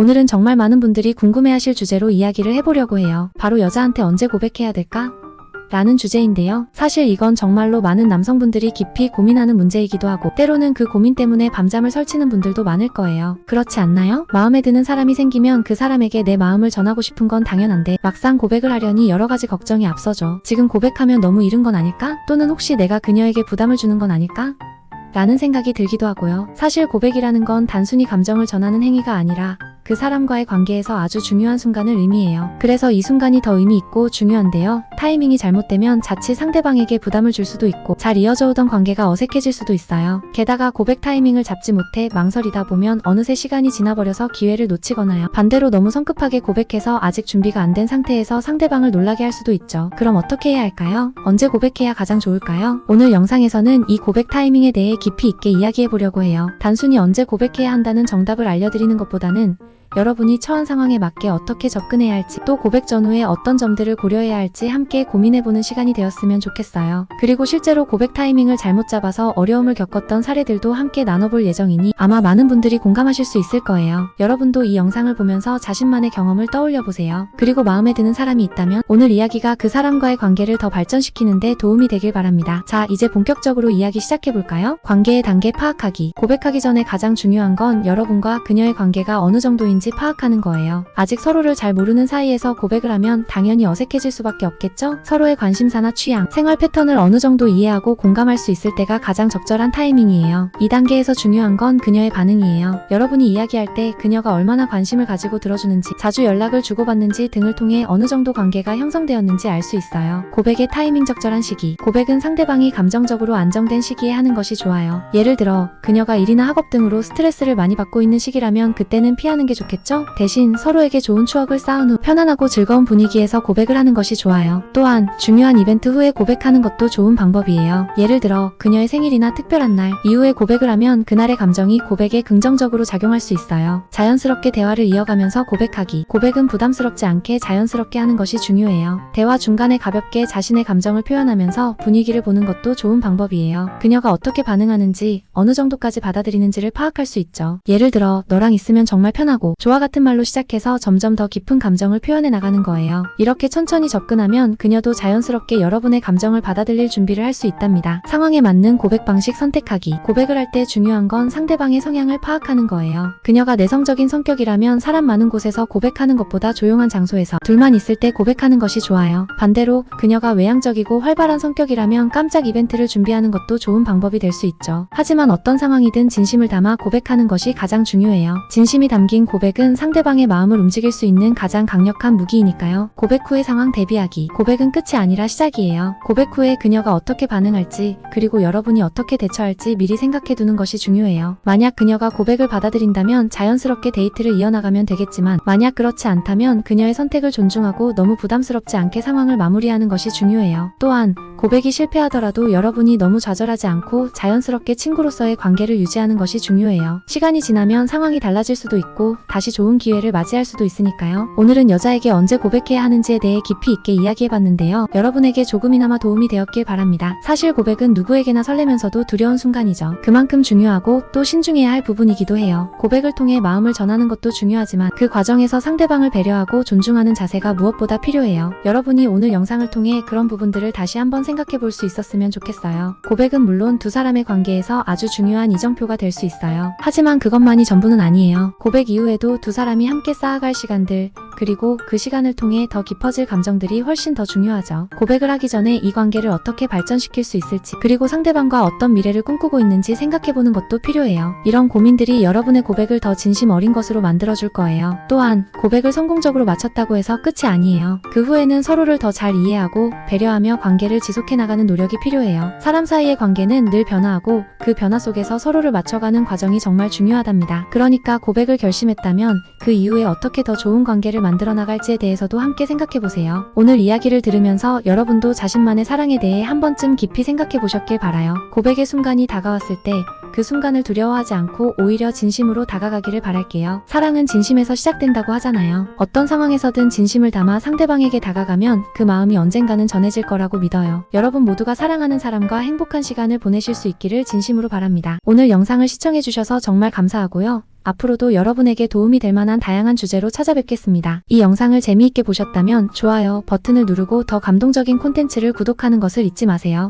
오늘은 정말 많은 분들이 궁금해하실 주제로 이야기를 해보려고 해요. 바로 여자한테 언제 고백해야 될까? 라는 주제인데요. 사실 이건 정말로 많은 남성분들이 깊이 고민하는 문제이기도 하고 때로는 그 고민 때문에 밤잠을 설치는 분들도 많을 거예요. 그렇지 않나요? 마음에 드는 사람이 생기면 그 사람에게 내 마음을 전하고 싶은 건 당연한데 막상 고백을 하려니 여러 가지 걱정이 앞서죠. 지금 고백하면 너무 이른 건 아닐까? 또는 혹시 내가 그녀에게 부담을 주는 건 아닐까? 라는 생각이 들기도 하고요. 사실 고백이라는 건 단순히 감정을 전하는 행위가 아니라 그 사람과의 관계에서 아주 중요한 순간을 의미해요. 그래서 이 순간이 더 의미 있고 중요한데요. 타이밍이 잘못되면 자칫 상대방에게 부담을 줄 수도 있고 잘 이어져 오던 관계가 어색해질 수도 있어요. 게다가 고백 타이밍을 잡지 못해 망설이다 보면 어느새 시간이 지나버려서 기회를 놓치거나요. 반대로 너무 성급하게 고백해서 아직 준비가 안 된 상태에서 상대방을 놀라게 할 수도 있죠. 그럼 어떻게 해야 할까요? 언제 고백해야 가장 좋을까요? 오늘 영상에서는 이 고백 타이밍에 대해 깊이 있게 이야기해 보려고 해요. 단순히 언제 고백해야 한다는 정답을 알려드리는 것보다는 여러분이 처한 상황에 맞게 어떻게 접근해야 할지 또 고백 전후에 어떤 점들을 고려해야 할지 함께 고민해보는 시간이 되었으면 좋겠어요. 그리고 실제로 고백 타이밍을 잘못 잡아서 어려움을 겪었던 사례들도 함께 나눠볼 예정이니 아마 많은 분들이 공감하실 수 있을 거예요. 여러분도 이 영상을 보면서 자신만의 경험을 떠올려보세요. 그리고 마음에 드는 사람이 있다면 오늘 이야기가 그 사람과의 관계를 더 발전시키는 데 도움이 되길 바랍니다. 자, 이제 본격적으로 이야기 시작해볼까요? 관계의 단계 파악하기. 고백하기 전에 가장 중요한 건 여러분과 그녀의 관계가 어느 정도인지 파악하는 거예요. 아직 서로를 잘 모르는 사이에서 고백을 하면 당연히 어색해질 수밖에 없겠죠? 서로의 관심사나 취향, 생활 패턴을 어느 정도 이해하고 공감할 수 있을 때가 가장 적절한 타이밍이에요. 이 단계에서 중요한 건 그녀의 반응이에요. 여러분이 이야기할 때 그녀가 얼마나 관심을 가지고 들어주는지, 자주 연락을 주고받는지 등을 통해 어느 정도 관계가 형성되었는지 알 수 있어요. 고백의 타이밍 적절한 시기. 고백은 상대방이 감정적으로 안정된 시기에 하는 것이 좋아요. 예를 들어 그녀가 일이나 학업 등으로 스트레스를 많이 받고 있는 시기라면 그때는 피하는 게 좋겠죠? 대신 서로에게 좋은 추억을 쌓은 후 편안하고 즐거운 분위기에서 고백을 하는 것이 좋아요. 또한 중요한 이벤트 후에 고백하는 것도 좋은 방법이에요. 예를 들어 그녀의 생일이나 특별한 날 이후에 고백을 하면 그날의 감정이 고백에 긍정적으로 작용할 수 있어요. 자연스럽게 대화를 이어가면서 고백하기. 고백은 부담스럽지 않게 자연스럽게 하는 것이 중요해요. 대화 중간에 가볍게 자신의 감정을 표현하면서 분위기를 보는 것도 좋은 방법이에요. 그녀가 어떻게 반응하는지, 어느 정도까지 받아들이는지를 파악할 수 있죠. 예를 들어 너랑 있으면 정말 편하고 좋아 같은 말로 시작해서 점점 더 깊은 감정을 표현해 나가는 거예요. 이렇게 천천히 접근하면 그녀도 자연스럽게 여러분의 감정을 받아들일 준비를 할 수 있답니다. 상황에 맞는 고백 방식 선택하기. 고백을 할 때 중요한 건 상대방의 성향을 파악하는 거예요. 그녀가 내성적인 성격이라면 사람 많은 곳에서 고백하는 것보다 조용한 장소에서 둘만 있을 때 고백하는 것이 좋아요. 반대로 그녀가 외향적이고 활발한 성격이라면 깜짝 이벤트를 준비하는 것도 좋은 방법이 될 수 있죠. 하지만 어떤 상황이든 진심을 담아 고백하는 것이 가장 중요해요. 진심이 담긴 고백은 상대방의 마음을 움직일 수 있는 가장 강력한 무기이니까요. 고백 후의 상황 대비하기. 고백은 끝이 아니라 시작이에요. 고백 후에 그녀가 어떻게 반응할지, 그리고 여러분이 어떻게 대처할지 미리 생각해두는 것이 중요해요. 만약 그녀가 고백을 받아들인다면 자연스럽게 데이트를 이어나가면 되겠지만 만약 그렇지 않다면 그녀의 선택을 존중하고 너무 부담스럽지 않게 상황을 마무리하는 것이 중요해요. 또한 고백이 실패하더라도 여러분이 너무 좌절하지 않고 자연스럽게 친구로서의 관계를 유지하는 것이 중요해요. 시간이 지나면 상황이 달라질 수도 있고 다시 좋은 기회를 맞이할 수도 있으니까요. 오늘은 여자에게 언제 고백해야 하는지에 대해 깊이 있게 이야기해봤는데요. 여러분에게 조금이나마 도움이 되었길 바랍니다. 사실 고백은 누구에게나 설레면서도 두려운 순간이죠. 그만큼 중요하고 또 신중해야 할 부분이기도 해요. 고백을 통해 마음을 전하는 것도 중요하지만 그 과정에서 상대방을 배려하고 존중하는 자세가 무엇보다 필요해요. 여러분이 오늘 영상을 통해 그런 부분들을 다시 한번 생각해볼 수 있었으면 좋겠어요. 고백은 물론 두 사람의 관계에서 아주 중요한 이정표가 될 수 있어요. 하지만 그것만이 전부는 아니에요. 고백 이후에도 두 사람이 함께 쌓아갈 시간들, 그리고 그 시간을 통해 더 깊어질 감정들이 훨씬 더 중요하죠. 고백을 하기 전에 이 관계를 어떻게 발전시킬 수 있을지, 그리고 상대방과 어떤 미래를 꿈꾸고 있는지 생각해보는 것도 필요해요. 이런 고민들이 여러분의 고백을 더 진심 어린 것으로 만들어줄 거예요. 또한 고백을 성공적으로 마쳤다고 해서 끝이 아니에요. 그 후에는 서로를 더 잘 이해하고 배려하며 관계를 지속해나가는 노력이 필요해요. 사람 사이의 관계는 늘 변화하고 그 변화 속에서 서로를 맞춰가는 과정이 정말 중요하답니다. 그러니까 고백을 결심했다면 그 이후에 어떻게 더 좋은 관계를 만들어 나갈지에 대해서도 함께 생각해보세요. 오늘 이야기를 들으면서 여러분도 자신만의 사랑에 대해 한 번쯤 깊이 생각해보셨길 바라요. 고백의 순간이 다가왔을 때 그 순간을 두려워하지 않고 오히려 진심으로 다가가기를 바랄게요. 사랑은 진심에서 시작된다고 하잖아요. 어떤 상황에서든 진심을 담아 상대방에게 다가가면 그 마음이 언젠가는 전해질 거라고 믿어요. 여러분 모두가 사랑하는 사람과 행복한 시간을 보내실 수 있기를 진심으로 바랍니다. 오늘 영상을 시청해주셔서 정말 감사하고요. 앞으로도 여러분에게 도움이 될 만한 다양한 주제로 찾아뵙겠습니다. 이 영상을 재미있게 보셨다면 좋아요 버튼을 누르고 더 감동적인 콘텐츠를 구독하는 것을 잊지 마세요.